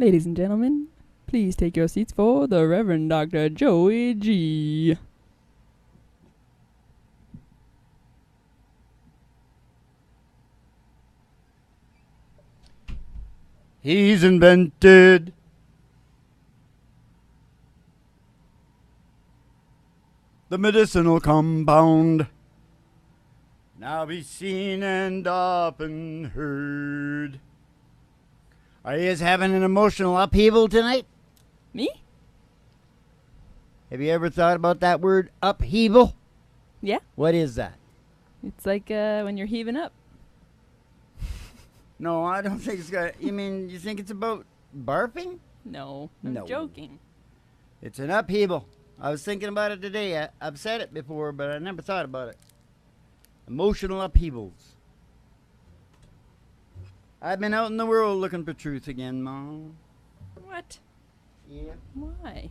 Ladies and gentlemen, please take your seats for the Reverend Dr. Joey G. He's invented the medicinal compound, now be seen and often heard. Are you guys having an emotional upheaval tonight? Me? Have you ever thought about that word, upheaval? Yeah. What is that? It's like when you're heaving up. No, I don't think it's got... You mean, you think it's about barfing? No, I'm No. joking. It's an upheaval. I was thinking about it today. I've said it before, but I never thought about it. Emotional upheavals. I've been out in the world looking for truth again, Mom. What? Yeah. Why?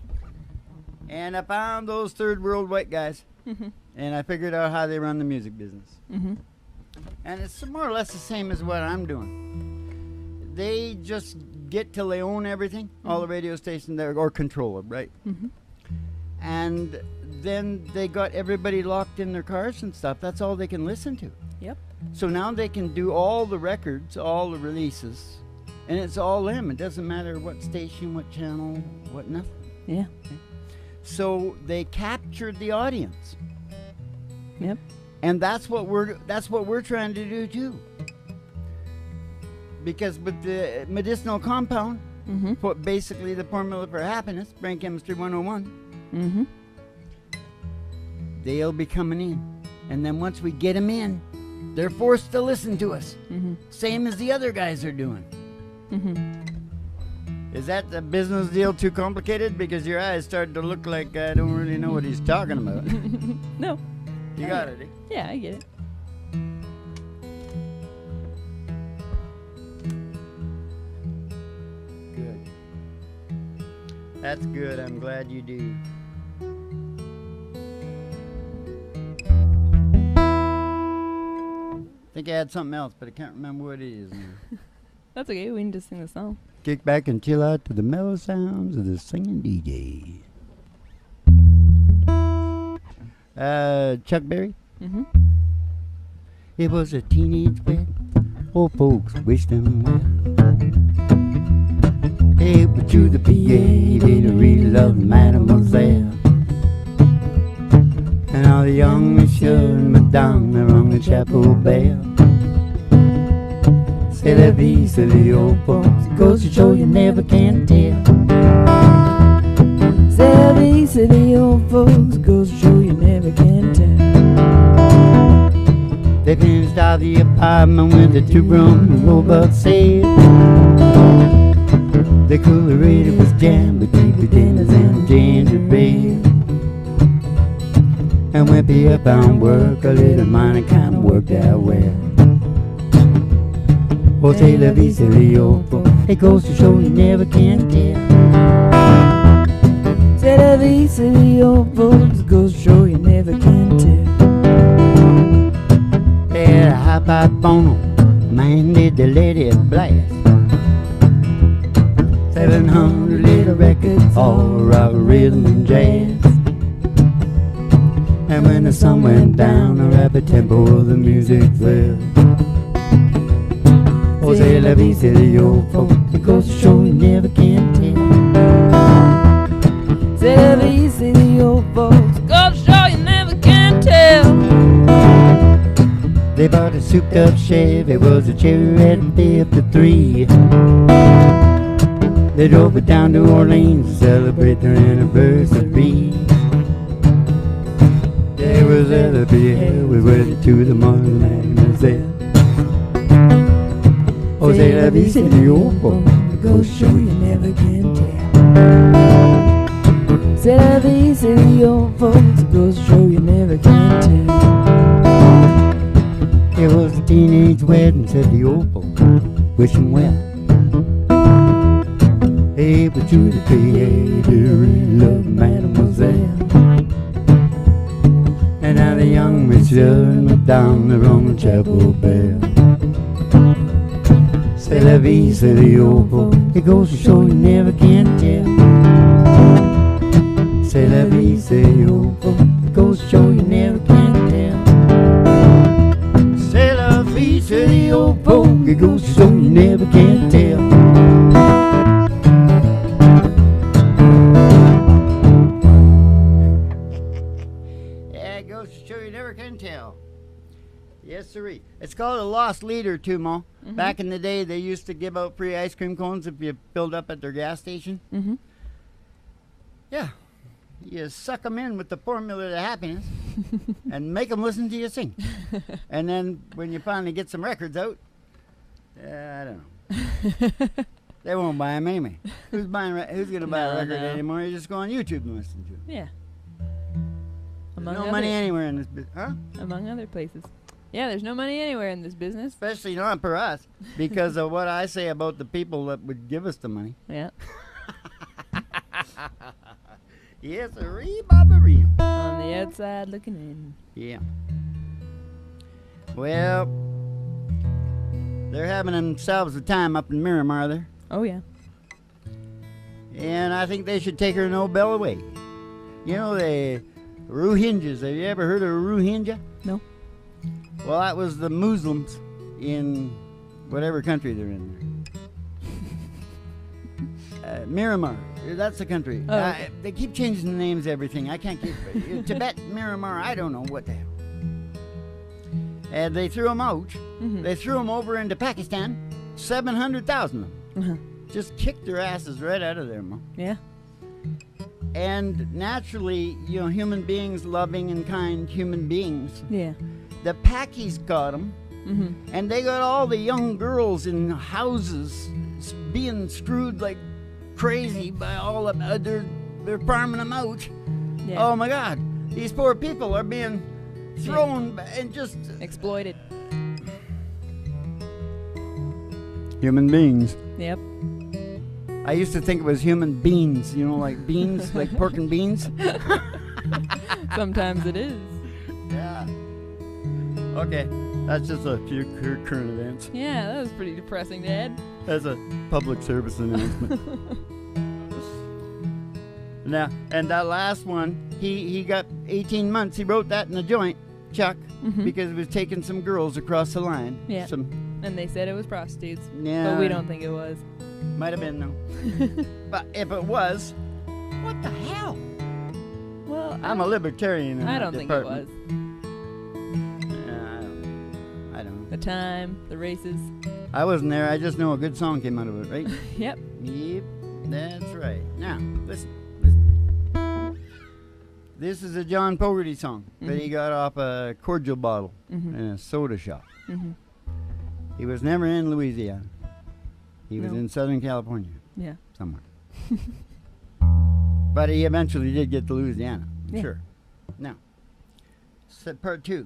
And I found those third world white guys. Mm-hmm. And I figured out how they run the music business. Mm-hmm. And it's more or less the same as what I'm doing. They just get till they own everything, all the radio stations there, or control it, right? Mm-hmm. And then they got everybody locked in their cars and stuff. That's all they can listen to. Yep. So now they can do all the records, all the releases, and it's all them. It doesn't matter what station, what channel, what nothing. Yeah. So they captured the audience. Yep. And that's what we're trying to do too. Because with the medicinal compound, Mm-hmm. put basically the formula for happiness, brain chemistry 101, Mm-hmm. they'll be coming in. And then once we get them in, they're forced to listen to us. Mm-hmm. Same as the other guys are doing. Mm-hmm. Is that the business deal too complicated? Because your eyes started to look like I don't really know what he's talking about. No. You got it, eh? Yeah, I get it. Good. That's good. I'm glad you do. I think I had something else, but I can't remember what it is now. That's okay. We can just sing the song. Kick back and chill out to the mellow sounds of the singing DJ. Chuck Berry. Mm-hmm. It was a teenage wet. Old folks wished them well. Hey, but you the PA didn't really love Mademoiselle. And all the young monsieur and Madonna rung the chapel bell. C'est la vie, c'est the old folks. It goes to show you never can tell. C'est la vie, c'est the old folks. It goes to show you never can tell. They finished out the apartment with the two-room robot said. The coolerator was jammed with deeper dinners and gingerbread. And when Pierre found work, a little money kind of worked out well. Oh, c'est la vie, c'est the old folks. It goes to show you never can tell. C'est la vie, c'est the old folks. It goes to show you never can tell. They had a high-five phono, man did the lady blast. 700 little records, all rock, rhythm, and jazz. And when the sun went down, the rapid tempo of the music fell. Oh, c'est la vie, c'est the old folks. It goes to show you never can tell. C'est la vie, c'est the old folks. It goes to show you never can tell. They bought a souped-up Chevy. It was a cherry red 53. They drove it down to Orleans to celebrate their anniversary. They was at the beer, we went to the Mademoiselle. Oh, c'est la vie, c'est the old folks. It goes to show you never can tell. C'est la vie, c'est the old folks. It goes to show you never can tell. It was a teenage wedding, said the old folks. Wish 'em well. Hey, but you the PA, do you really love Mademoiselle? And now the young monsieur and Madame, they're on the chapel bell. C'est la vie, c'est the old boat. It goes to show you never can tell. C'est la vie, c'est the old boat. It goes to show you never can tell. C'est la vie, c'est the old boat. It goes to show you never can tell. Yeah, it goes to show you never can tell. Yes, sirree. It's called a lost leader, too, Mo. Mhm. Back in the day, they used to give out free ice cream cones if you filled up at their gas station. Mm-hmm. Yeah. You suck them in with the formula to happiness and make them listen to you sing. And then when you finally get some records out, I don't know. They won't buy them anyway. Who's going to buy a record anymore? You just go on YouTube and listen to it. Yeah. There's no money anywhere in this business. Huh? Among other places. Yeah, there's no money anywhere in this business. Especially not for us, because of what I say about the people that would give us the money. Yeah. Yes, Bobbery. On the outside looking in. Yeah. Well, they're having themselves a time up in Miramar there. Oh, yeah. And I think they should take her Nobel away. You know, the Rohingyas. Have you ever heard of a Rohingya? No. Well, that was the Muslims in whatever country they're in there. Miramar. That's the country. Oh, okay. They keep changing the names of everything. I can't keep it. Tibet, Miramar, I don't know what the hell. And they threw them out. Mm-hmm. They threw them over into Pakistan. 700,000 of them. Uh-huh. Just kicked their asses right out of there, Mo. Yeah. And naturally, you know, human beings, loving and kind human beings. Yeah. The Pakis got them. Mm-hmm. And they got all the young girls in houses being screwed like crazy by all of they're farming them out. Yeah. Oh my God, these poor people are being thrown and just exploited. Human beings. Yep. I used to think it was human beans, you know, like beans, like pork and beans. Sometimes it is. Yeah. Okay, that's just a few current events. Yeah, that was pretty depressing, Dad. As a public service announcement. Now, and that last one, he got 18 months. He wrote that in the joint, Chuck, because he was taking some girls across the line. Yeah. And they said it was prostitutes. Yeah. But we don't think it was. Might have been, though. But if it was, what the hell? Well, I'm a libertarian in I that don't think it was. I don't know. The time, the races. I wasn't there. I just know a good song came out of it, right? Yep. Yep, that's right. Now, listen. This is a John Fogerty song that he got off a cordial bottle in a soda shop. Mm-hmm. He was never in Louisiana. He was No. in Southern California. Yeah. Somewhere. But he eventually did get to Louisiana. Yeah. Sure. Now, part 2.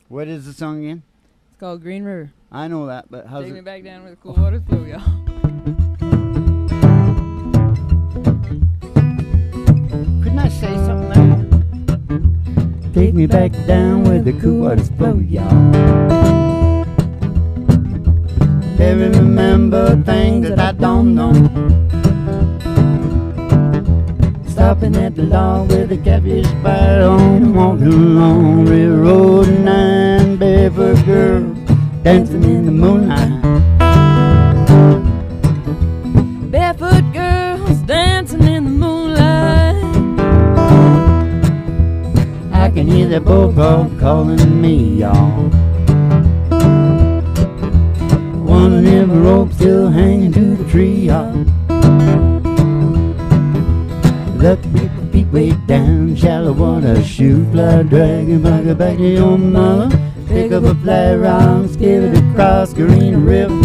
What is the song again? It's called Green River. I know that, but how's Take me it? back down where the cool waters flow, y'all. Couldn't I say something there? Take me back down where the cool waters flow, y'all. Never remember things that I don't know. Stopping at the log with the catfish bite on, walking along railroad and 9 barefoot girls dancing in the moonlight. Barefoot girls dancing in the moonlight. I can hear that bullfrog calling me, y'all. Wondering if the rope's still hanging to the tree, y'all. Let the feet way down, shallow water, shoot, fly, dragon, bugger back to your mother. Pick up a flat rock, skip it across Green River.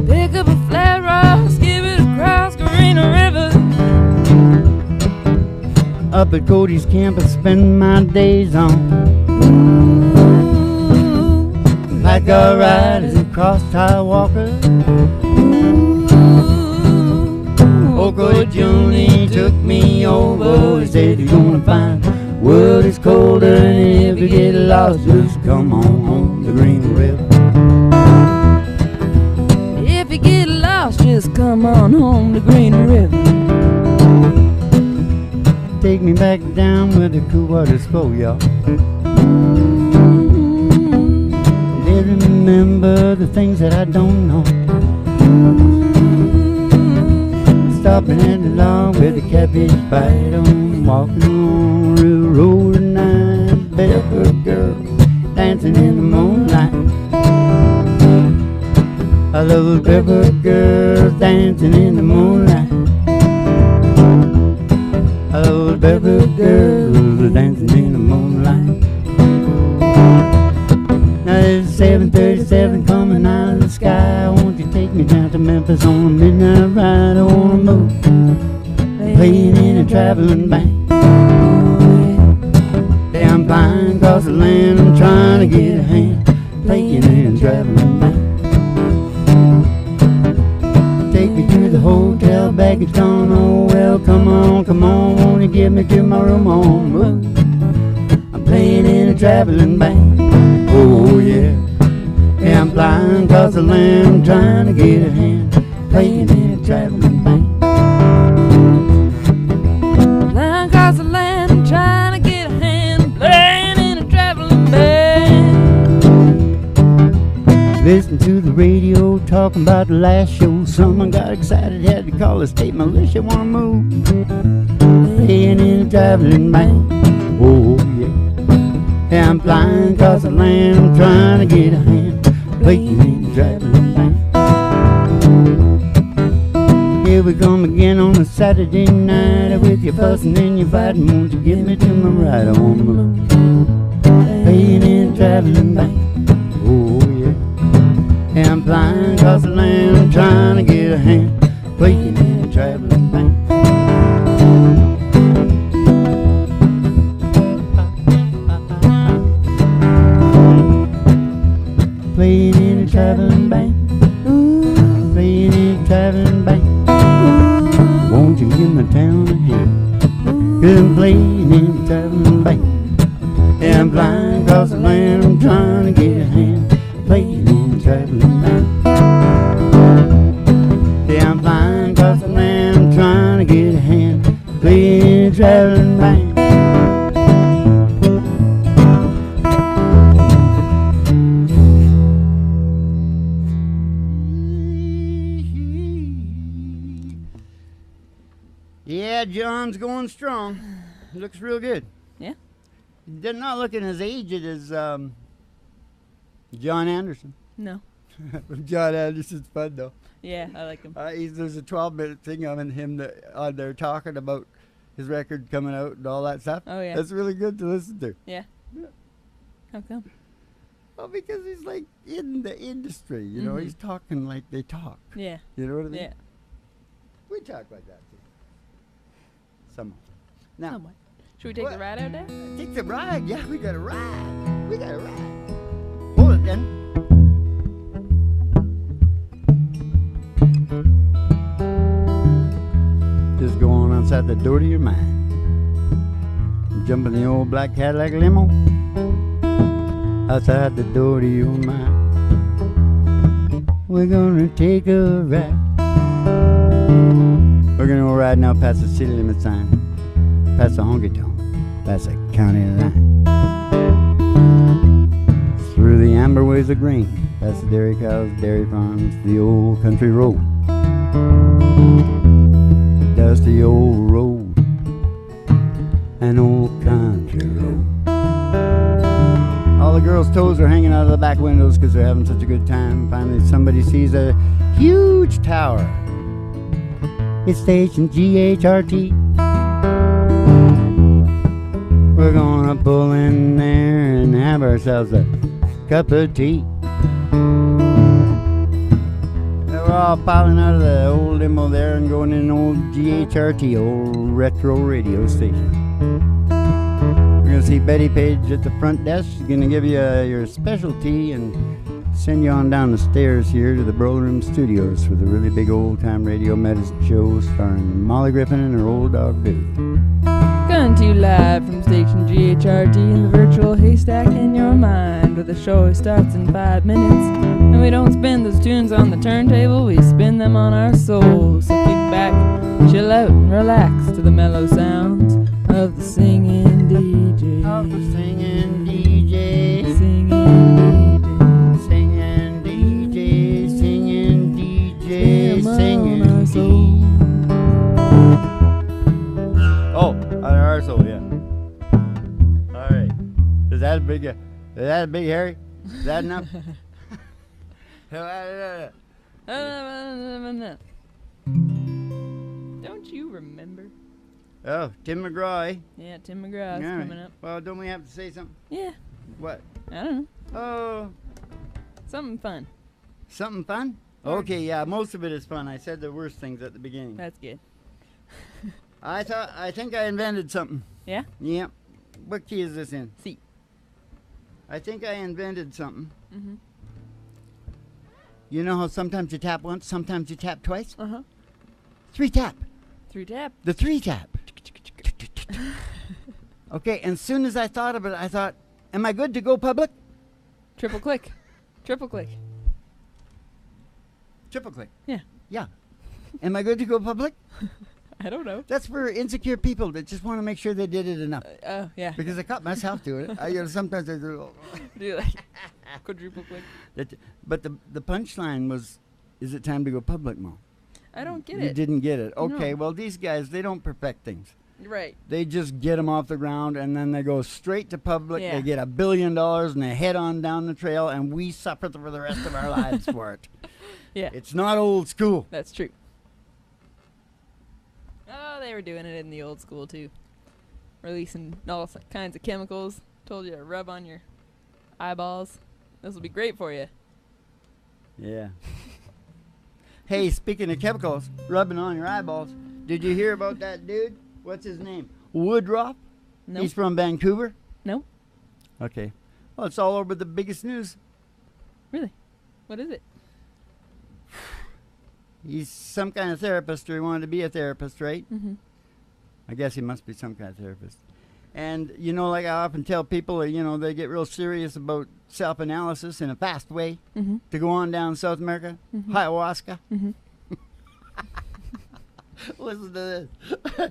Pick up a flat rock, skip it across Green River. Up at Cody's camp, I spend my days on. Like a riders and cross-tie walkers. Old Cody Junior took me over. He said you're gonna find world is colder, and if you get lost, just come on home the Green River. come on home to Green River. Take me back down where the cool waters flow, y'all. Let me remember the things that I don't know. Stopping at the log where the catfish bite on. Walking on the road at night. Barefoot girl dancing in the moonlight. I love those barefoot girls dancing in the moonlight. I love those barefoot girls dancing in the moonlight. Now there's 737 coming out of the sky. Won't you take me down to Memphis on a midnight ride? I wanna move, playing in a traveling band. Hey, I'm flying across the land, I'm trying to get a hand, playing in a traveling band. Take me to the hotel, baggage gone, oh well, come on, won't you give me to my room on the move? I'm playing in a traveling band, oh yeah. Yeah, I'm flying across the land, I'm trying to get a hand, playing in a traveling band. Flying across the land, I'm trying to get a hand, playing in a traveling band. Listen to the radio talking about the last show. Someone got excited, had to call the state militia, wanna move, playing in a traveling band, oh yeah. Yeah, I'm flying across the land, I'm trying to get a hand, playing in a traveling band. Here we come again on a Saturday night, with your fussing and your fighting. Won't you give me to my ride? I wanna move, playing in a traveling band, oh yeah. Yeah, I'm flying across the land, I'm trying to get a hand, playing in a traveling band. Playing in a traveling band, playing in a traveling band. Won't you give my town a hand? 'Cause I'm playing in a traveling band. Yeah, I'm flying across the land, I'm trying to get a hand, playing in a traveling band. Yeah, I'm flying across the land, I'm trying to get a hand, playing in a traveling band. Yeah, John's going strong. Looks real good. Yeah? They're not looking as aged as John Anderson. No. John Anderson's fun though. Yeah, I like him. There's a 12-minute thing of him on there talking about his record coming out and all that stuff. Oh, yeah. That's really good to listen to. Yeah. How come? Well, because he's like in the industry, you know, he's talking like they talk. Yeah. You know what I mean? Yeah. We talk like that too. Somewhat. Now, Somewhat. Should we take the ride out there? take the ride. Yeah, we got a ride. We got a ride. Hold it then. Just go on outside the door to your mind. Jump in the old black Cadillac limo. Outside the door to your mind. We're gonna take a ride. We're gonna go ride now past the city limit sign, past the honky tonk, past the county line, through the amber ways of grain, past the dairy cows, dairy farms, the old country road, dusty old road, an old country road. All the girls' toes are hanging out of the back windows because they're having such a good time. Finally, somebody sees a huge tower. It's station GHRT. We're gonna pull in there and have ourselves a cup of tea. We're all piling out of the old limo there and going in old GHRT, old retro radio station. We're gonna see Betty Page at the front desk. She's gonna give you your specialty and send you on down the stairs here to the Burl Room Studios for the really big old-time radio medicine show starring Molly Griffin and her old dog Doo. Coming to you live from station GHRD in the virtual haystack in your mind, where the show starts in 5 minutes, and we don't spend those tunes on the turntable, we spin them on our souls. So kick back, chill out, and relax to the mellow sounds of the singing DJ. Of the singing DJ. Singing DJ. Singing DJ. Singing on our soul. Oh, on our soul, yeah. All right. Is that a big Harry? Is that enough? Don't you remember? Oh, Tim McGraw, eh? Yeah, Tim McGraw's All right. coming up. Well, don't we have to say something? Yeah, What? I don't know. Oh, Something fun. something fun? Okay, yeah, most of it is fun. I said the worst things at the beginning. That's good. I think I invented something. Yeah? Yeah. What key is this in? C. I think I invented something. Mm-hmm. You know how sometimes you tap once, sometimes you tap twice? Uh-huh. 3-tap. 3-tap. The 3-tap. Okay, and as soon as I thought of it, I thought, am I good to go public? Triple click. Triple click. Triple click. Yeah. Yeah. Am I good to go public? I don't know. That's for insecure people that just want to make sure they did it enough. Oh, yeah. Because I caught myself doing it. Sometimes I do. Do like quadruple click. But the punchline was, is it time to go public, Mo? I don't get You it. didn't get it. Okay, No. well, these guys, they don't perfect things. Right. They just get them off the ground, and then they go straight to public. Yeah. They get $1 billion, and they head on down the trail, and we suffer for the rest of our lives for it. Yeah. It's not old school. That's true. Oh, they were doing it in the old school, too. Releasing all kinds of chemicals. Told you to rub on your eyeballs. This will be great for you. Yeah. Hey, speaking of chemicals, rubbing on your eyeballs, did you hear about that dude? What's his name? Woodruff? Nope. He's from Vancouver? Nope. Okay. Well, it's all over the biggest news. Really? What is it? He's some kind of therapist, or he wanted to be a therapist, right? Mm-hmm. I guess he must be some kind of therapist. And, like I often tell people, they get real serious about self-analysis in a fast way Mm-hmm. to go on down South America. Mhm. Ayahuasca. Mm-hmm. Listen to this.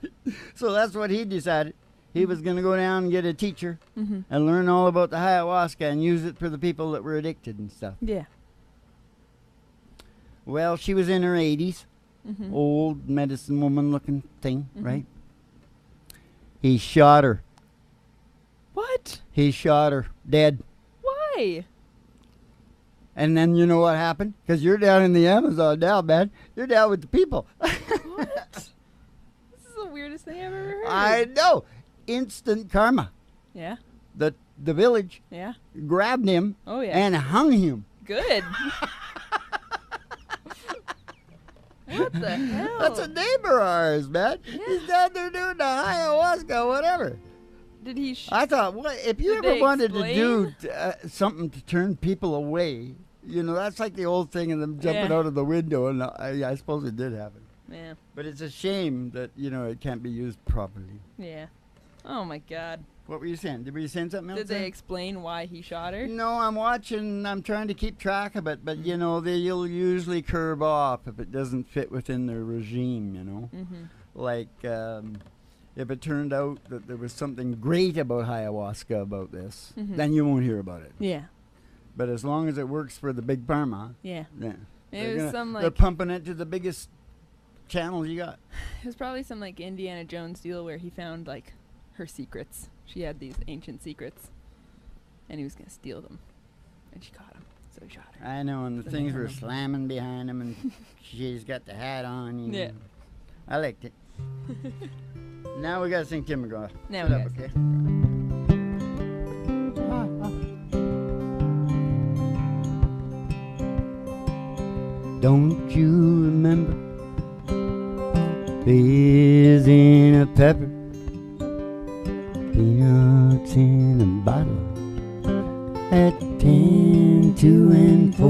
So that's what he decided. He was going to go down and get a teacher Mm-hmm. and learn all about the ayahuasca and use it for the people that were addicted and stuff. Yeah. Well, she was in her 80s. Mm-hmm. Old medicine woman looking thing, Mhm. right? He shot her. What? He shot her dead. Why? And then you know what happened? Because you're down in the Amazon now, man. You're down with the people. What? This is the weirdest thing I've ever heard. I know. Instant karma. Yeah. The village Yeah. grabbed him Oh, yeah. and hung him. Good. What the hell? That's a neighbor of ours, man. Yeah. He's down there doing the ayahuasca, whatever. Did he? I thought, what if you Did ever they wanted to do explain? something to turn people away? That's like the old thing of them jumping Yeah. out of the window, and I suppose it did happen. Yeah. But it's a shame that it can't be used properly. Yeah. Oh my God. What were you saying? Were you saying something else? Did they explain why he shot her? No, I'm watching. I'm trying to keep track of it, but they'll usually curve off if it doesn't fit within their regime. Mm-hmm. Like if it turned out that there was something great about ayahuasca about this, Mhm. then you won't hear about it. Yeah. But as long as it works for the big pharma, Yeah. yeah, It was some they're like pumping it to the biggest channels you got. it was probably some like Indiana Jones deal where he found like her secrets. She had these ancient secrets, and he was gonna steal them, and she caught him, so he shot her. I know, and the So things they were have 'em. slamming behind him, and she's got the hat on. Yeah. I liked it. Now we gotta sing Tim McGraw. Now Shut we up, gotta okay? Don't you remember peas in a pepper, peanuts in a bottle, at 10, 2, and 4,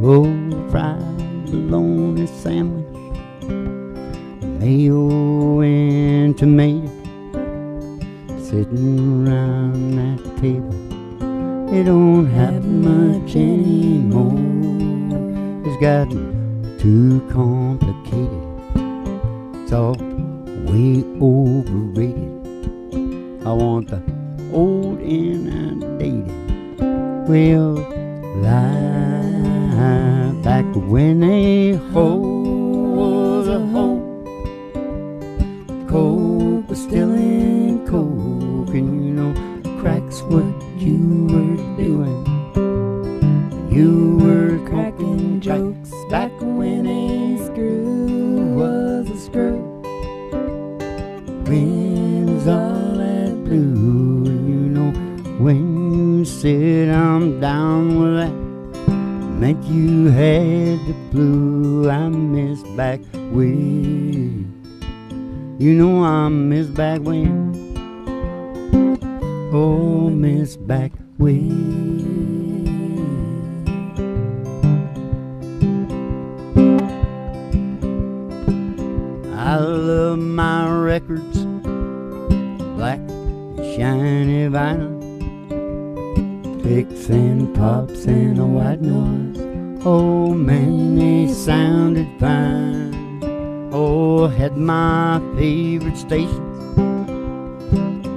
roll fried bologna sandwich, mayo and tomato, sitting around that table. They don't have much anymore. Everything's gotten too complicated. It's all way overrated. I want the old and undated. Well, life back when a hoe was a hoe. Coke was still in Coke, and you know crack's what you were doing. You were cracking jokes back when a screw was a screw. Winds all that blue, and you know when you said I'm down with that, meant you had the flu. I miss back when, you know I miss back when. Oh, miss back when. I love my records, black shiny vinyl, picks and pops and a white noise. Oh man, they sounded fine. Oh, had my favorite stations,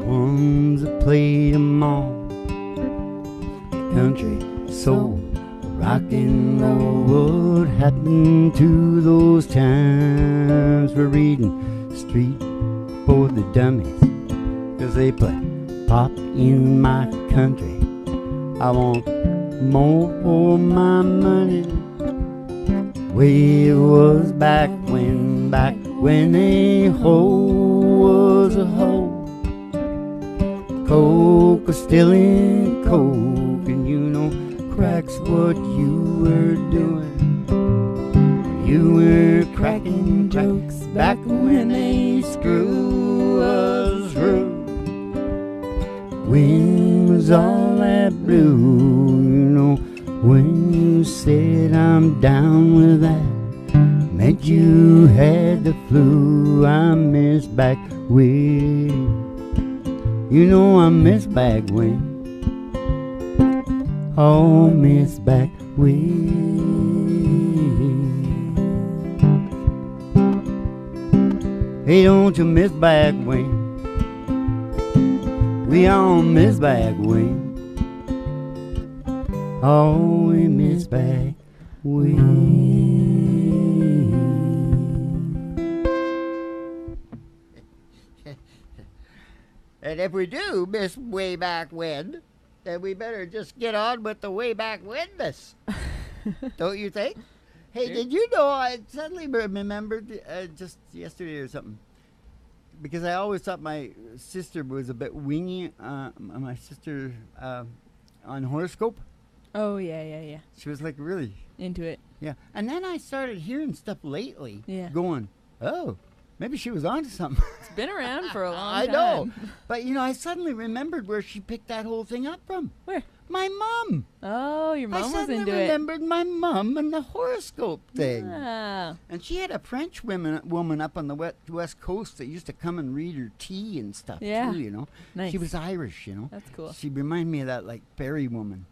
ones that played them all. Country, soul, rock and roll. What happened to those times? We're reading Street for the Dummies, 'cause they play pop in my country. I want more for my money. Way it was back when a hoe was a hoe. Coke was still in Coke, and you know crack's what you were doing. You were cracking jokes back when a screw was screw. Wind was all that blue, you know when you said I'm down with that, meant you had the flu. I miss back when, you know I miss back when. Oh, miss back when. Hey, don't you miss back when? We all miss back when. Oh, we miss back when. And if we do miss way back when, then we better just get on with the way back witness. Don't you think? Hey, did you know, I suddenly remembered just yesterday or something, because I always thought my sister was a bit wingy, my sister on horoscope. Oh, yeah. She was like really Into it. Yeah. And then I started hearing stuff lately going, oh, maybe she was onto something. It's been around for a long time. I know. But, you know, I suddenly remembered where she picked that whole thing up from. Where? My mom. Oh, your mom was into it. I suddenly remembered my mom and the horoscope thing. Ah. And she had a French woman up on the west coast that used to come and read her tea and stuff, too, you know. Nice. She was Irish, you know. That's cool. She reminded me of that, like, fairy woman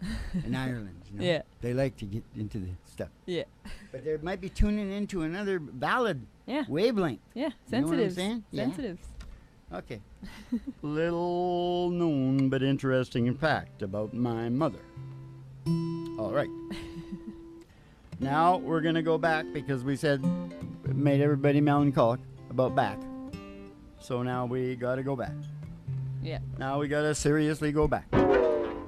in Ireland, you know. Yeah. They like to get into the stuff. Yeah. But they might be tuning into another valid wavelength. Yeah, You know what I'm sensitives. saying? Yeah. Sensitives. Okay. Little known but interesting fact about my mother. All right. Now we're going to go back because we said it made everybody melancholic about back. So now we got to go back. Yeah. Now we got to seriously go back.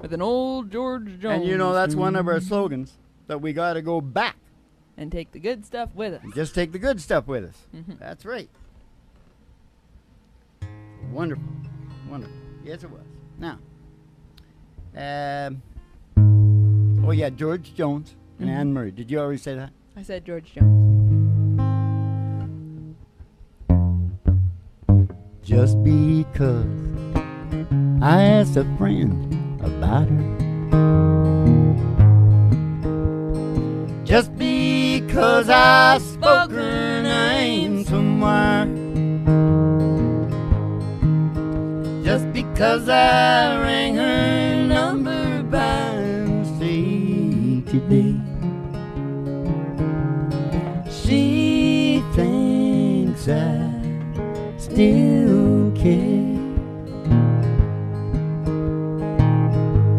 With an old George Jones. And you know that's one of our slogans, that we got to go back. And take the good stuff with us. And just take the good stuff with us. Mm-hmm. That's right. Wonderful. Wonderful. Yes, it was. Now, oh yeah, George Jones and Anne Murray. Did you already say that? I said George Jones. Just because I asked a friend about her. Just because I spoke her name somewhere. Just because I rang her number by mistake today. still care.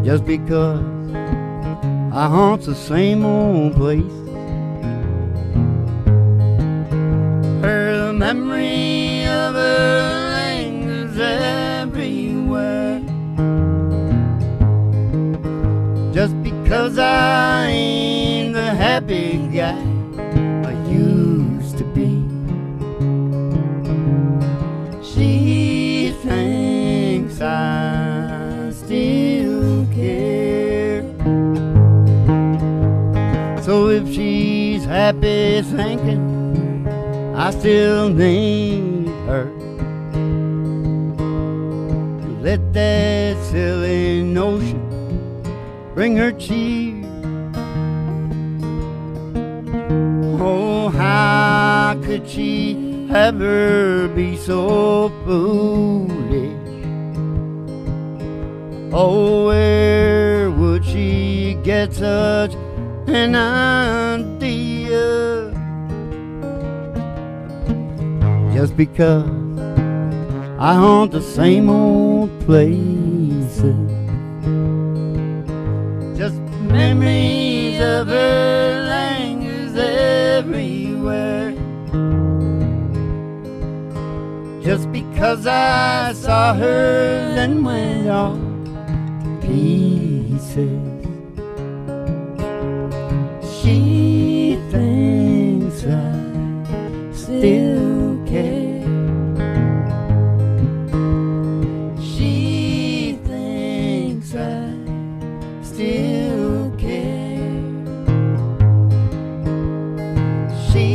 Just because I haunt the same old place, her memory of her lingers everywhere. Just because I ain't the happy guy I used to be, she thinks I still care. So if she's happy thinking I still need her, let that silly notion bring her cheer. Oh, how could she ever be so foolish? Oh, where would she get such an idea? Just because I haunt the same old places, just memories of her lingers everywhere. Just because I saw her then went off to pieces, she thinks I still care. She thinks I still care. She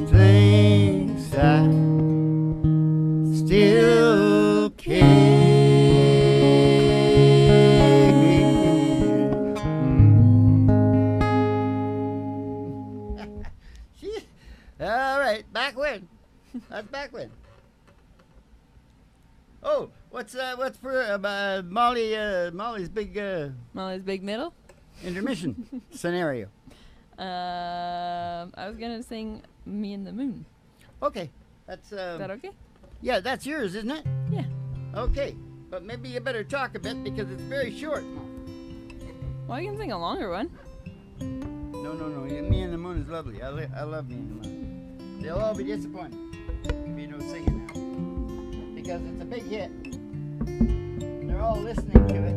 thinks I still care. All right, back when? That's back when. Oh, what's for Molly's big Molly's big middle. intermission scenario? I was gonna sing "Me and the Moon." Okay, that's Is that okay? yeah, that's yours, isn't it? Yeah. Okay, but maybe you better talk a bit because it's very short. Well, I can sing a longer one. No. Me and the Moon is lovely. I love Me and the Moon. They'll all be disappointed if you don't sing it now, because it's a big hit. They're all listening to it.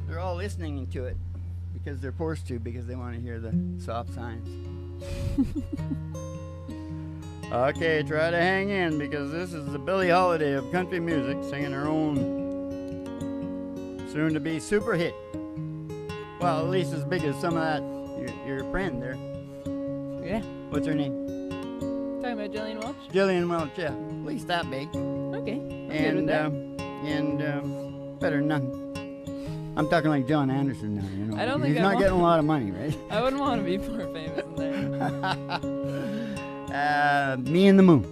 They're all listening to it because they're forced to, because they want to hear the soft signs. Okay, try to hang in, because this is the Billie Holiday of country music, singing her own soon-to-be super hit. Well, at least as big as some of that your friend there. Yeah. What's her name? Talking about Jillian Welch. Jillian Welch. Yeah, at least that big. Okay. And better than nothing. I'm talking like John Anderson now. You know, I don't think he's I not want- getting a lot of money, right? I wouldn't want to be more famous than that. Me and the Moon.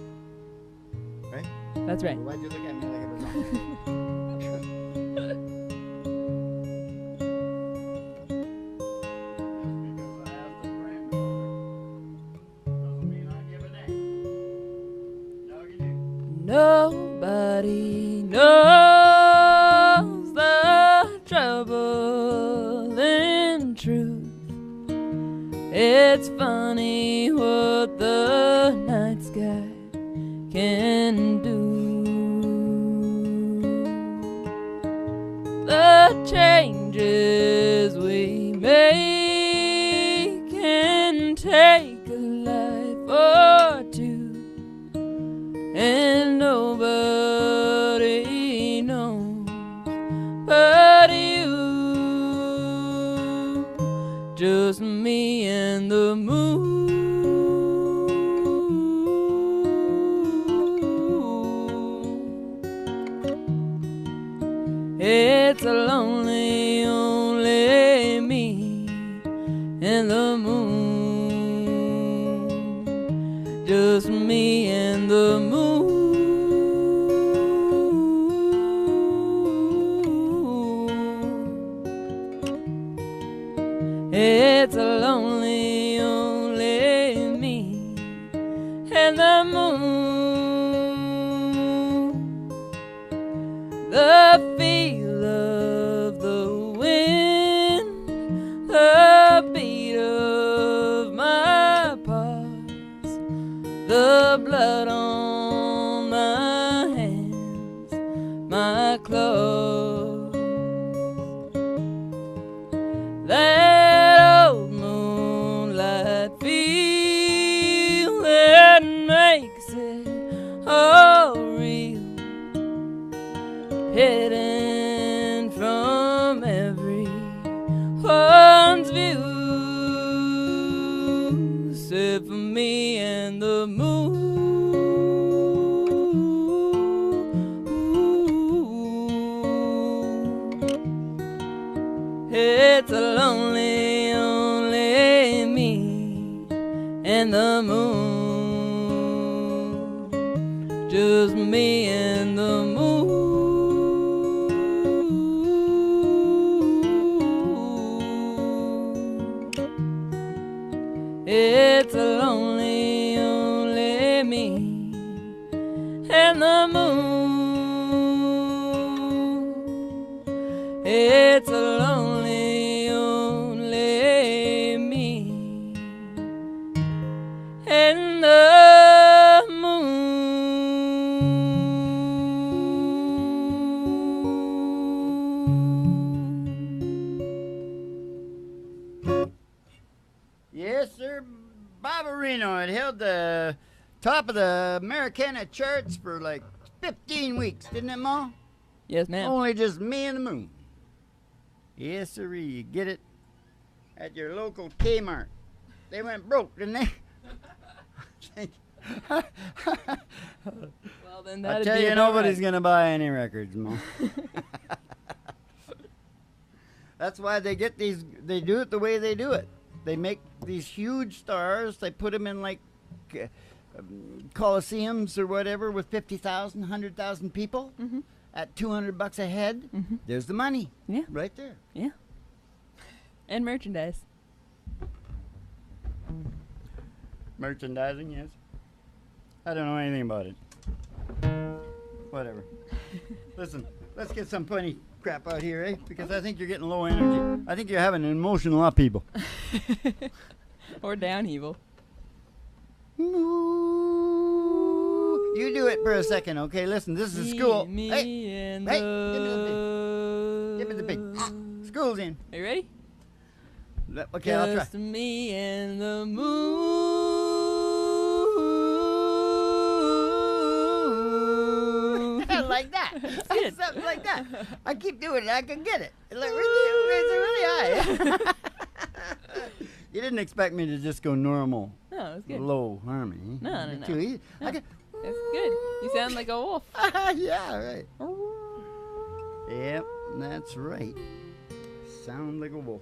Right? That's right. Why'd you look at me like it was wrong? Nobody knows the trouble in truth. It's funny what the night sky can do. The changes we make can take a life or two. And nobody knows but you. Just me and the moon. It's a lonely, only me and the moon. Just me and the moon. It's a lonely, only me and moon, the feel of the wind, the beat of my pulse, the blood on my hands, my clothes. That old moonlight feel that makes it all real, hidden from everyone's view, except for me and the moon. It's a lonely, only me and the moon, just me and the moon. It's a lonely, only me and the moon. It's a lonely, only me and the moon. Yes, sir. Barbarino. It held the top of the Americana charts for like 15 weeks, didn't it, Ma? Yes, ma'am. Only just me and the moon. Yes, sir. You get it at your local Kmart. They went broke, didn't they? Well, then I that'd tell be you, about nobody's right. going to buy any records, Ma. That's why they get these, they do it the way they do it. They make these huge stars, they put them in like coliseums or whatever with 50,000, 100,000 people at $200 a head. There's the money. Yeah. Right there. Yeah. And merchandise. Merchandising, yes. I don't know anything about it. Whatever. Listen, let's get some funny crap out here, eh? Because I think you're getting low energy. I think you're having an emotional upheaval. Or downheaval. Ooh. You do it for a second, okay? Listen, this is school. Me Hey, and hey, the give me the pig. School's in. Are you ready? Okay, I'll try. Just me and the moon. Like that. good. Something like that. I keep doing it. I can get it. It's like really high. You didn't expect me to just go normal, No, it's good. low harmony. No, no, no. Too easy. No. I can, It's good. You sound like a wolf. yeah, right. Yep, that's right. Sound like a wolf.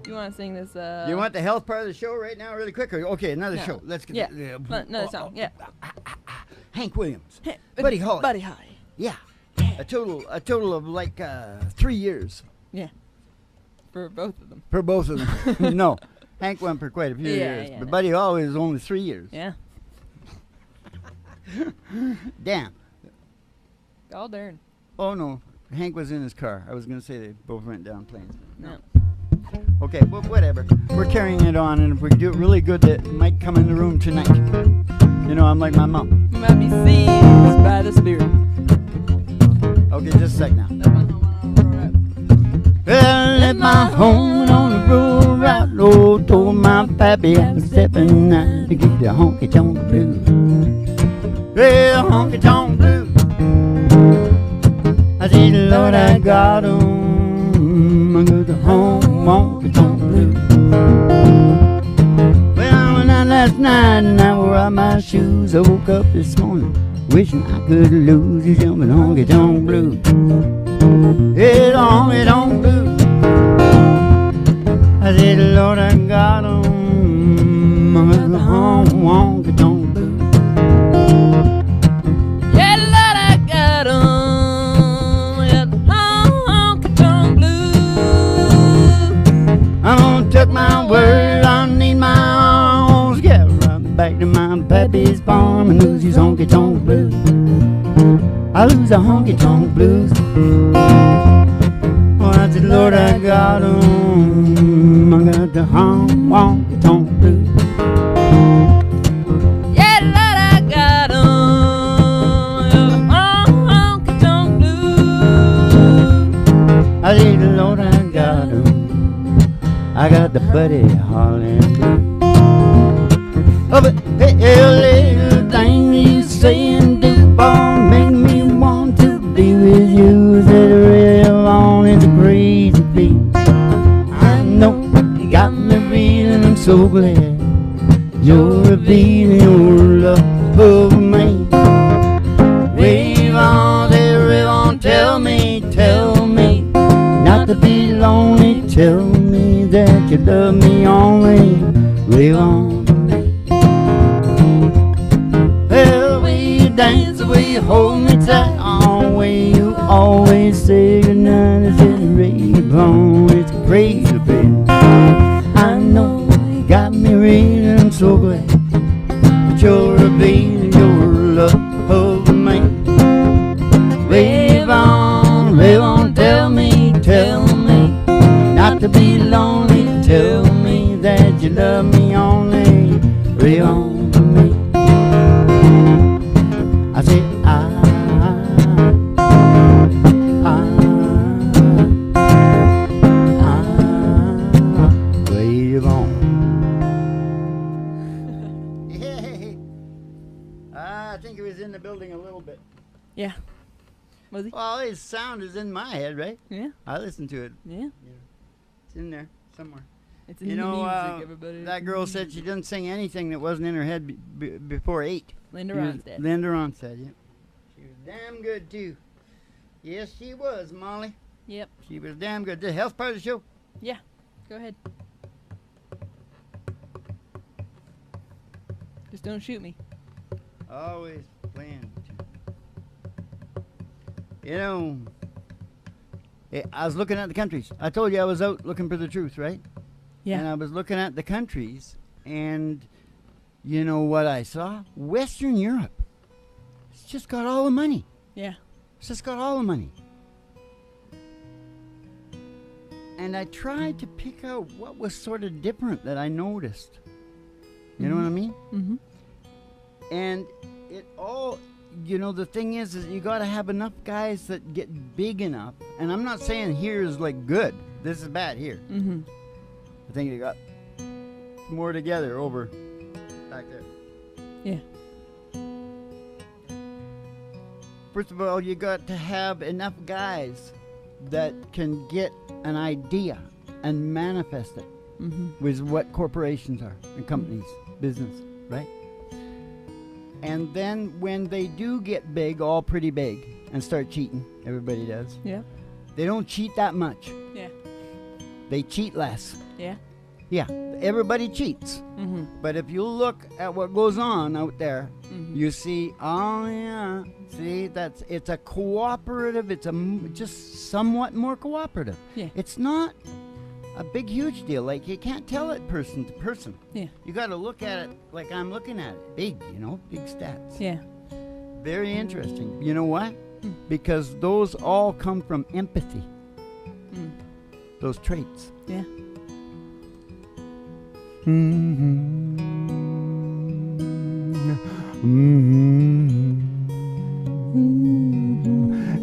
You want to sing this? You want the health part of the show right now, really quick? Or, okay, another No. show. Let's get Yeah. Another song. Yeah. Hank Williams, Buddy Holly. Buddy Holly. Yeah, a total of like 3 years Yeah. For both of them. for both of them. No, Hank went for quite a few Yeah, years, yeah, but no. Buddy Holly was only 3 years. Yeah. Damn. All darn. Oh no, Hank was in his car. I was gonna say they both went down planes. No. Okay, well, whatever. We're carrying it on, and if we do it really good, it might come in the room tonight. You know, I'm like my mom. You might be seized by the spirit. Okay, just a sec now. That's my home on the road. Well, left my home on the road right low. Told my pappy I was stepping out to get the honky tonk blues. Well, honky tonk blues. I said, Lord, I got 'em. I got the home honky tonk blues. Well, I went out last night and I wore out my shoes. I woke up this morning wishing I could lose the jumping honky tonk blues. Yeah, the honky tonk blues. I said, Lord, I got 'em. I got the honky tonk blues. Yeah, Lord, I got 'em. Yeah, the honky tonk blues. I don't took my word, I need my his farm and lose his honky-tonk blues. I lose the honky-tonk blues. Oh, I said, Lord, I got 'em. I got the honky-tonk blues. Yeah, Lord, I got 'em. Honky-tonk blues. I said, Lord, I got 'em. I got the Buddy Holly blues. Oh, but hey, little thing you say and do, boy, make me want to be with you. That real on is a crazy beat. I know you got me reeling. I'm so glad you're revealing your love of me. Rave on, tell me not to be lonely. Tell me that you love me only. Rave on. Well, the way you dance, the way you hold me tight, the way you always say goodnight. I said, rave on, it's crazy, baby. I know you got me reeling. I'm so glad that you're revealing your love of me. Rave on, tell me not to be lonely. Tell me that you love me only. Rave on for me. I said, wave on. Yay. I think he was in the building a little bit. Yeah. Was he? Well, his sound is in my head, right? Yeah. I listened to it. Yeah. It's in there somewhere. It's in You the know, music, everybody. that girl said she didn't sing anything that wasn't in her head before 8. Linda Ronstadt. Linda Ronstadt, yeah. She was damn good, too. Yes, she was, Molly. Yep. She was damn good. The health part of the show? Yeah. Go ahead. Just don't shoot me. Always playing. You know, I was looking at the countries. I told you I was out looking for the truth, right? Yeah. And I was looking at the countries, and you know what I saw? Western Europe. It's just got all the money. Yeah. It's just got all the money. And I tried to pick out what was sort of different that I noticed. You know what I mean? Mm-hmm. And it all, you know, the thing is you got to have enough guys that get big enough. And I'm not saying here is like good. This is bad here. Mm-hmm. I think they got more together over back there. Yeah. First of all, you got to have enough guys that can get an idea and manifest it with what corporations are and companies, business, right? And then when they do get big, all pretty big, and start cheating, everybody does. Yeah. They don't cheat that much. Yeah. They cheat less. Yeah. Yeah, everybody cheats. Mm-hmm. But if you look at what goes on out there, Mm-hmm. you see, oh yeah, see, it's a cooperative, it's just somewhat more cooperative. Yeah. It's not a big, huge deal. Like, you can't tell it person to person. Yeah. You got to look at it like I'm looking at it. Big, big stats. Yeah. Very interesting. You know why? Because those all come from empathy. Those traits. Yeah.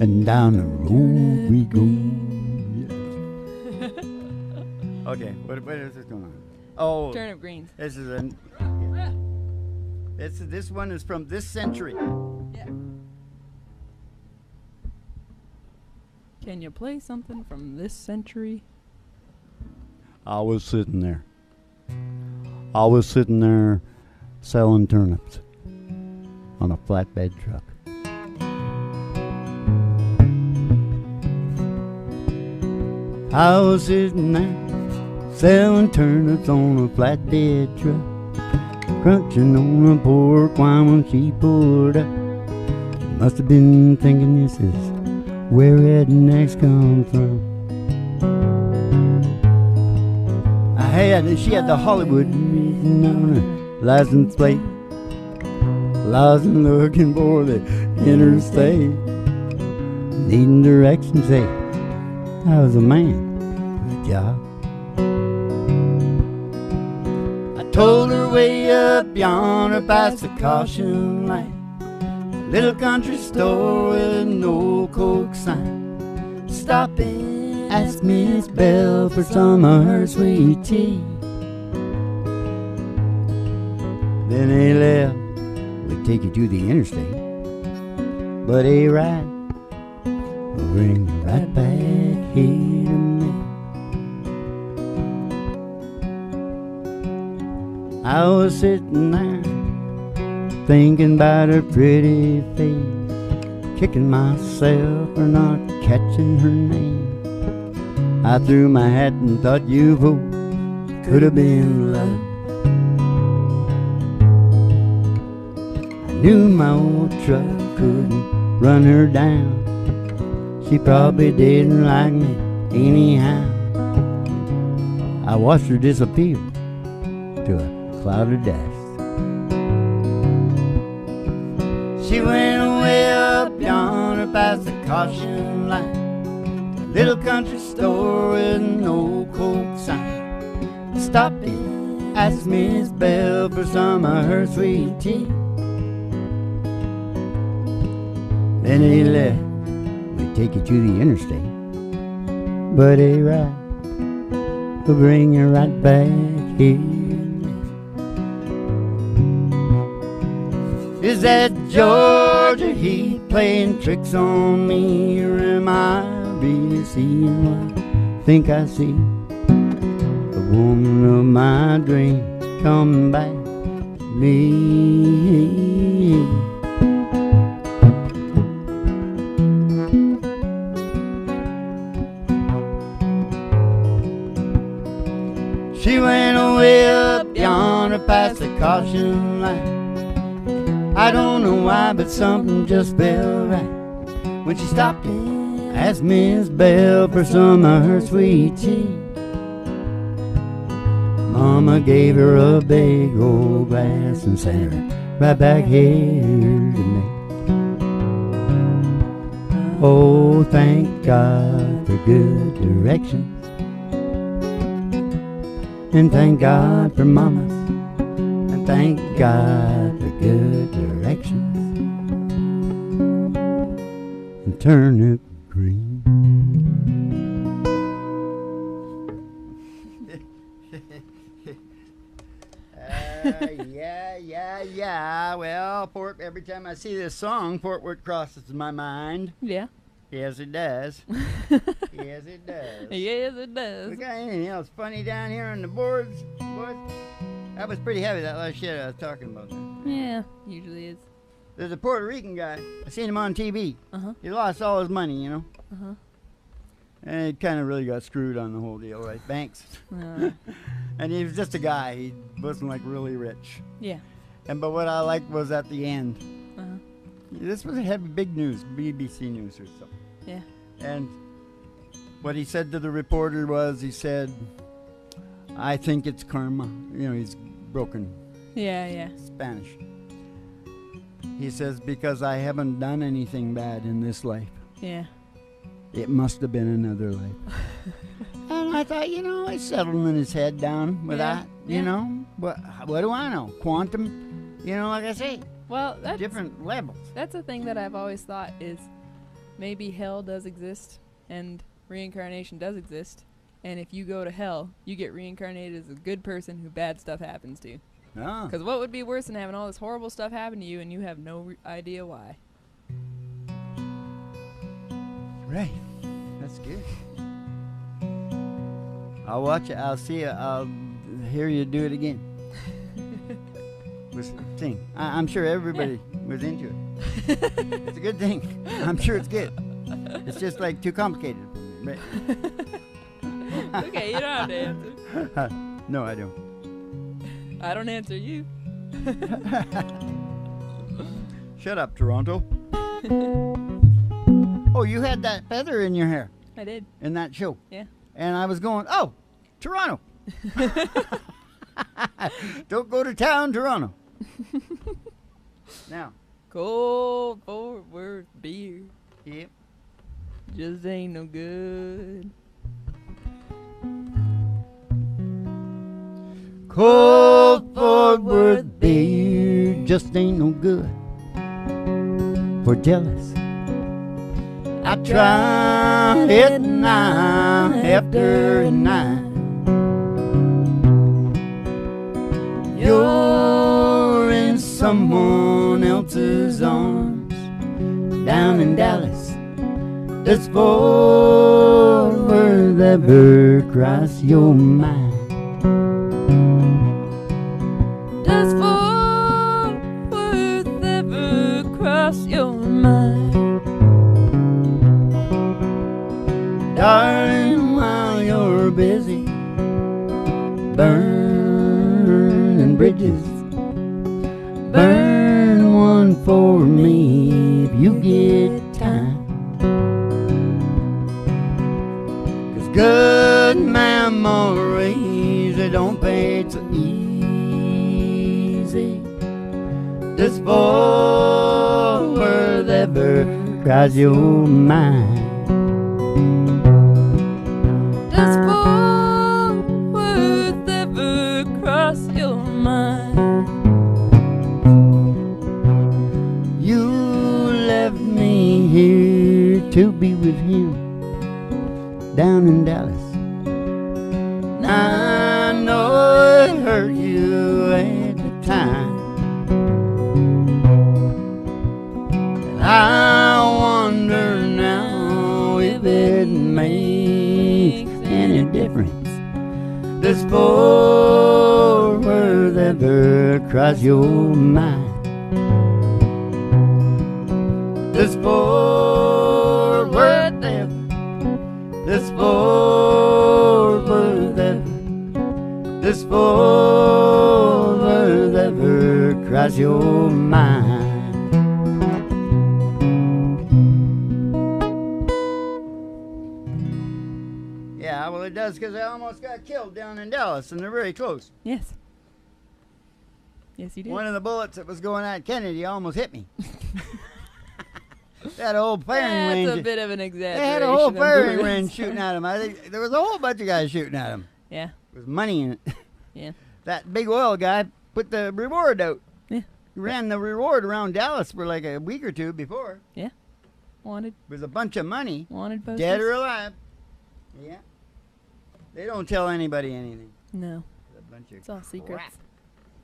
And down the road we go. Yes. Okay, what is this going on? Oh, Turnip greens. this is this one is from this century. Yeah. Can you play something from this century? I was sitting there selling turnips on a flatbed truck. I was sitting there selling turnips on a flatbed truck, crunching on a pork wine when she pulled up. She must have been thinking this is where rednecks come from. She had the Hollywood written on her license plate. lost and looking for the interstate, needing directions. Hey, I was a man with a job. I told her way up yonder past the caution light, little country store with no Coke sign. Stop and ask Miss Belle for some of her sweet tea. Then they left. We'd take you to the interstate, but a ride will bring you right back here to me. I was sitting there thinking about her pretty face, kicking myself for not catching her name. I threw my hat and thought you both could have been love. I knew my old truck couldn't run her down. She probably didn't like me anyhow. I watched her disappear to a cloud of dust. She went away up yonder past the caution light, little country store with no Coke sign. Stopped in, asked Miss Belle for some of her sweet tea. Then they left. We'd take you to the interstate, but a ride will bring you right back here. Is that Georgia heat playing tricks on me, or am I really seeing what I think I see? The woman of my dream coming back to me. She went away up yonder past the caution light. I don't know why, but something just felt right when she stopped and asked Miss Belle for some of her sweet tea. Mama gave her a big old glass and sent her right back here to me. Oh, thank God for good directions, and thank God for mamas, and thank God for good directions, and turnip green. Yeah. Well, every time I see this song, Fort Worth crosses my mind. Yeah. Yes, it does. Yes, it does. Yes, it does. We got anything else funny down here on the boards, boys? That was pretty heavy, that last shit I was talking about there. Yeah, usually is. There's a Puerto Rican guy. I seen him on TV. Uh-huh. He lost all his money, you know. Uh-huh. And he kind of really got screwed on the whole deal, right? Banks. And he was just a guy. He wasn't like really rich. Yeah. But what I liked was at the end. Uh-huh. This was had big news, BBC News or something. Yeah. And what he said to the reporter was, he said, I think it's karma. You know, he's broken Yeah. Spanish. He says, because I haven't done anything bad in this life. Yeah. It must have been another life. And I thought, you know, he's settling his head down with that. You know, what do I know? Quantum, you know, like I say. Well, that's different levels. That's a thing that I've always thought is maybe hell does exist and reincarnation does exist. And if you go to hell, you get reincarnated as a good person who bad stuff happens to. Oh. Because what would be worse than having all this horrible stuff happen to you and you have no idea why? Right. That's good. I'll watch it. I'll see it. I'll hear you do it again. Sing. I'm sure everybody was into it. It's a good thing. I'm sure it's good. It's just like too complicated for me. Okay, you don't have to answer. No, I don't. I don't answer you. Shut up, Toronto. Oh, you had that feather in your hair. I did. In that show. Yeah. And I was going, oh, Toronto. Don't go to town, Toronto. Now. Cold Fort Worth beer Yep. just ain't no good. Cold Fort Worth beer just ain't no good for jealous. I tried it night after night. You're in someone else's arms down in Dallas. Does Fort Worth ever cross your mind? Does Fort Worth ever cross your mind? Darling, while you're busy burning bridges, burn one for me if you get time. 'Cause good memories, they don't fade so easy. Does Fort Worth ever cross your mind? Does Fort Worth ever cross your mind? You left me here to be with him down in Dallas. I know it hurt you at the time. And I wonder now if it makes any difference. Does Fort Worth ever cross your mind? Does Fort Worth ever? Does Fort Worth ever? Does Fort Worth ever cross your mind? Yeah, well, it does, because I almost got killed down in Dallas, and they're very close. Yes. Yes, you did. One of the bullets that was going at Kennedy almost hit me. That old firing range. That's a bit of an They exaggeration. had a whole of firing words. range shooting at him. I think there was a whole bunch of guys shooting at him. Yeah. There was money in it. Yeah. That big oil guy put the reward out. Yeah. He ran the reward around Dallas for like a week or two before. Yeah. Wanted. It was a bunch of money, Wanted posters. dead or alive. Yeah. They don't tell anybody anything. No. It's a bunch of It's all secrets.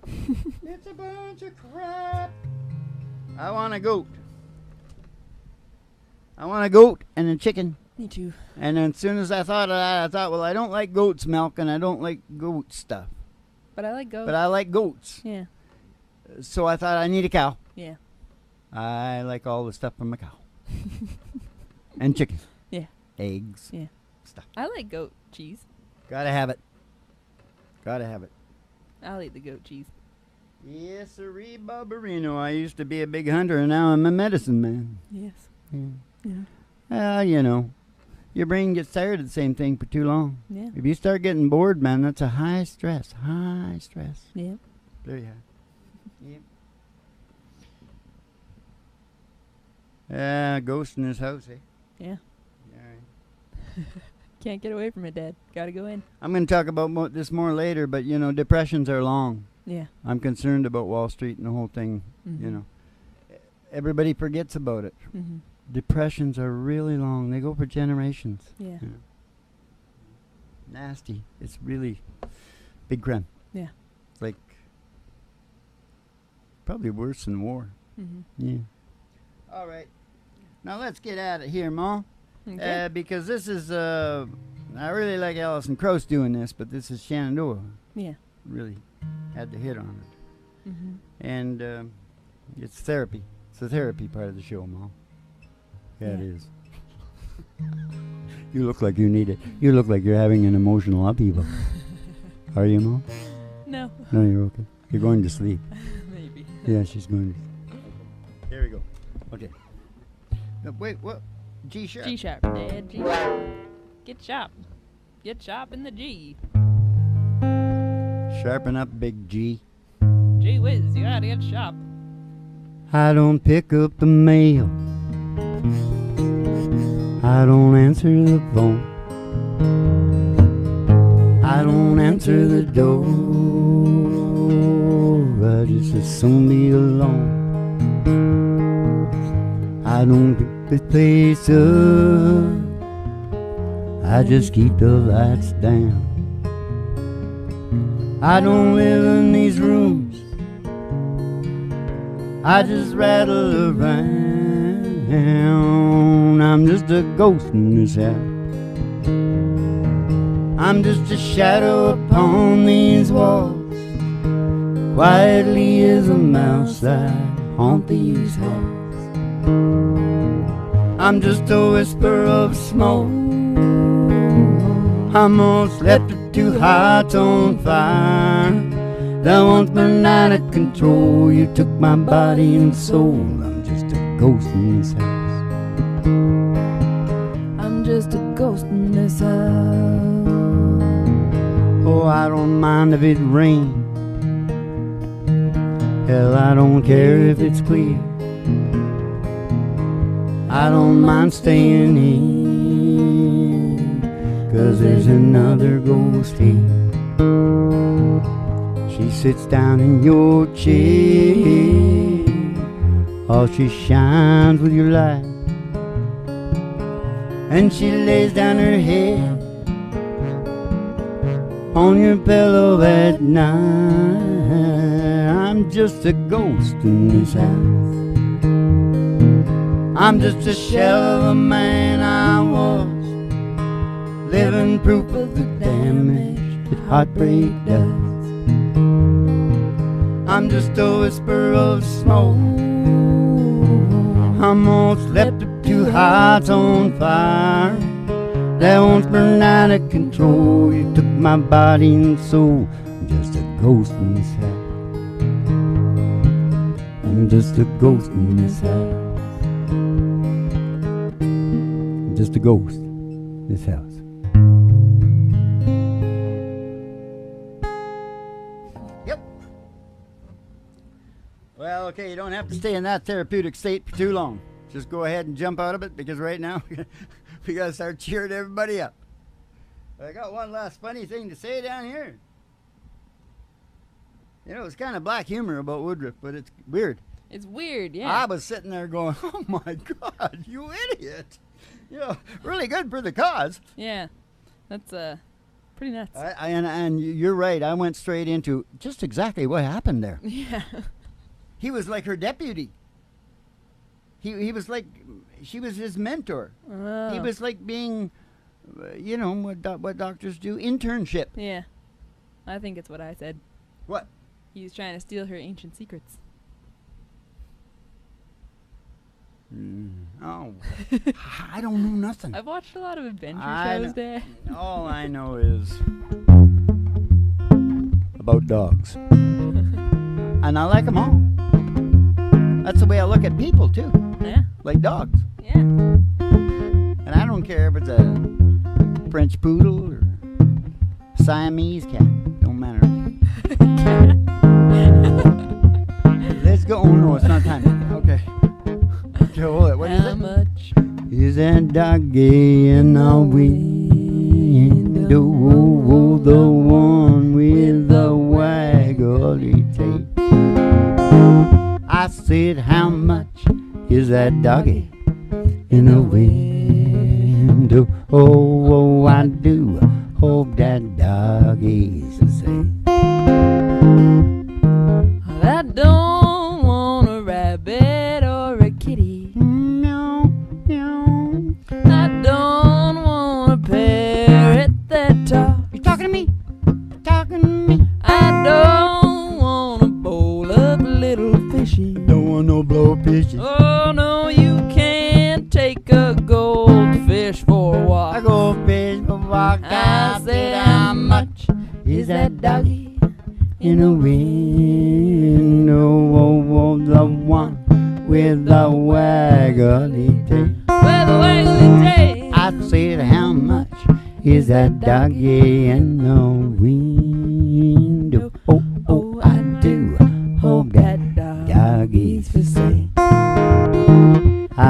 crap. It's a bunch of crap. I want a goat. I want a goat and a chicken. Me too. And then as soon as I thought of that, I thought, well, I don't like goat's milk and I don't like goat stuff. But I like goats. But I like goats. Yeah. So I thought I need a cow. Yeah. I like all the stuff from a cow. And chicken. Yeah. Eggs. Yeah. Stuff. I like goat cheese. Gotta have it. Gotta have it. I'll eat the goat cheese. Yes, sirree, Barbarino. I used to be a big hunter and now I'm a medicine man. Yes. Yeah. Yeah. You know, your brain gets tired of the same thing for too long. Yeah. If you start getting bored, man, that's a high stress. High stress. Yeah. There you have it. Yep. Ghost in his house, eh? Yeah. All right. Can't get away from it, Dad. Gotta go in. I'm going to talk about this more later, but, you know, depressions are long. Yeah. I'm concerned about Wall Street and the whole thing, you know. Everybody forgets about it. Mm-hmm. Depressions are really long. They go for generations. Yeah. You know. Nasty. It's really big crime. Yeah. It's like probably worse than war. Mm-hmm. Yeah. All right. Now let's get at it here, Ma. Okay. Because this is, I really like Alison Krauss doing this, but this is Shenandoah. Yeah. Really had to hit on it. Mm-hmm. And it's therapy. It's the therapy part of the show, Ma. Yeah, it Yeah. is. You look like you need it. You look like you're having an emotional upheaval. Are you, Mom? No. No, you're okay. You're going to sleep. Maybe. Yeah, she's going to sleep. Here we go. Okay. Wait, what? G sharp. G sharp, Dad. G sharp. Get sharp. Get sharp in the G. Sharpen up, big G. Gee whiz, you gotta get sharp. I don't pick up the mail. I don't answer the phone. I don't answer the door. I just as soon be alone. I don't pick the place up. I just keep the lights down. I don't live in these rooms. I just rattle around. I'm just a ghost in this house. I'm just a shadow upon these walls. Quietly as a mouse I haunt these halls. I'm just a whisper of smoke. I'm almost left with two hearts on fire that once been out of control. You took my body and soul. I'm just a ghost in this house. I'm just a ghost in this house. Oh, I don't mind if it rains. Hell, I don't care if it's clear. I don't mind staying here, 'cause there's another ghost here. She sits down in your chair. Oh, she shines with your light. And she lays down her head on your pillow at night. I'm just a ghost in this house. I'm just a shell of a man I was, living proof of the damage that heartbreak does. I'm just a whisper of smoke. I'm almost left with two hearts on fire that once burned out of control. You took my body and soul. I'm just a ghost in this house. I'm just a ghost in this house. I'm just a ghost in this house. Yep. Well, okay, you don't have to stay in that therapeutic state for too long. Just go ahead and jump out of it, because right now we gotta start cheering everybody up. I got one last funny thing to say down here. You know, it's kind of black humor about Woodruff, but it's weird. It's weird, yeah. I was sitting there going, oh my God, you idiot. You know, really good for the cause. Yeah, that's pretty nuts. And you're right, I went straight into just exactly what happened there. Yeah. He was like her deputy. He was like, she was his mentor. Oh. He was like being, you know, what doctors do, internship. Yeah, I think it's what I said. What? He was trying to steal her ancient secrets. Oh, I don't know nothing. I've watched a lot of adventure shows, Dad. All I know is about dogs. And I like them all. That's the way I look at people, too. Yeah. Like dogs. Yeah. And I don't care if it's a French poodle or Siamese cat. Don't matter. Let's go. Oh, no, it's not time. Okay. Okay, hold it. What is it? How much Is that doggy in the window? Oh, the one with the waggly tail. I said, how much is that doggy in the window? Oh, I do hope that doggy's the same. I don't want a rabbit or a kitty. Meow, meow. I don't want a parrot that talks. You talking to me? Talking to me? I don't want a bowl of little fishy. Don't want no blowfishes. Oh no, you can't take a goldfish for a walk. I go fish for walk. I said, how much is that doggy In the window, oh, the one with the waggly tail. with a waggly tail? I said, how much is that doggy in the window? Oh, I do hope that doggy's for sale.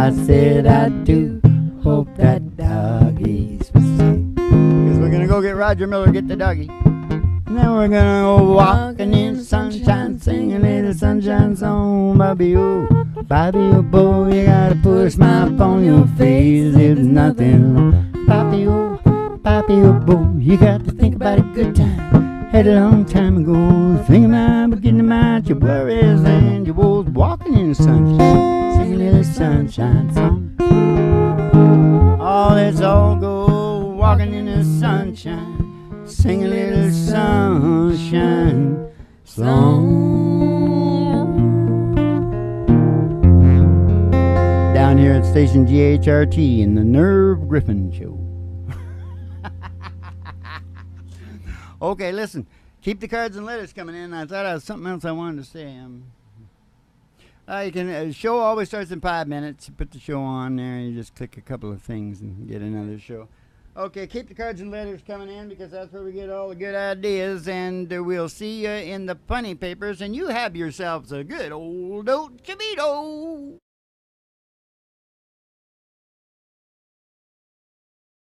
I said I do hope that doggies will stay. Because we're gonna go get Roger Miller, get the doggy. And then we're gonna go walking in the sunshine, sing a little sunshine song. Bobby, oh, boy, you gotta put a smile upon your face. There's nothing wrong. Bobby, oh, boy, you got to think about a good time. Had a long time ago, thinking about getting them out your worries and your woes. Walking in the sunshine, sing a little sunshine song. Oh, let's all go walking in the sunshine, sing a little sunshine song. Down here at station GHRT in the Nerve Griffin Show. Okay, listen. Keep the cards and letters coming in. I thought I had something else I wanted to say. You can. Show always starts in 5 minutes. You put the show on there, and you just click a couple of things and get another show. Okay, keep the cards and letters coming in because that's where we get all the good ideas. And we'll see you in the funny papers. And you have yourselves a good old oat chibito.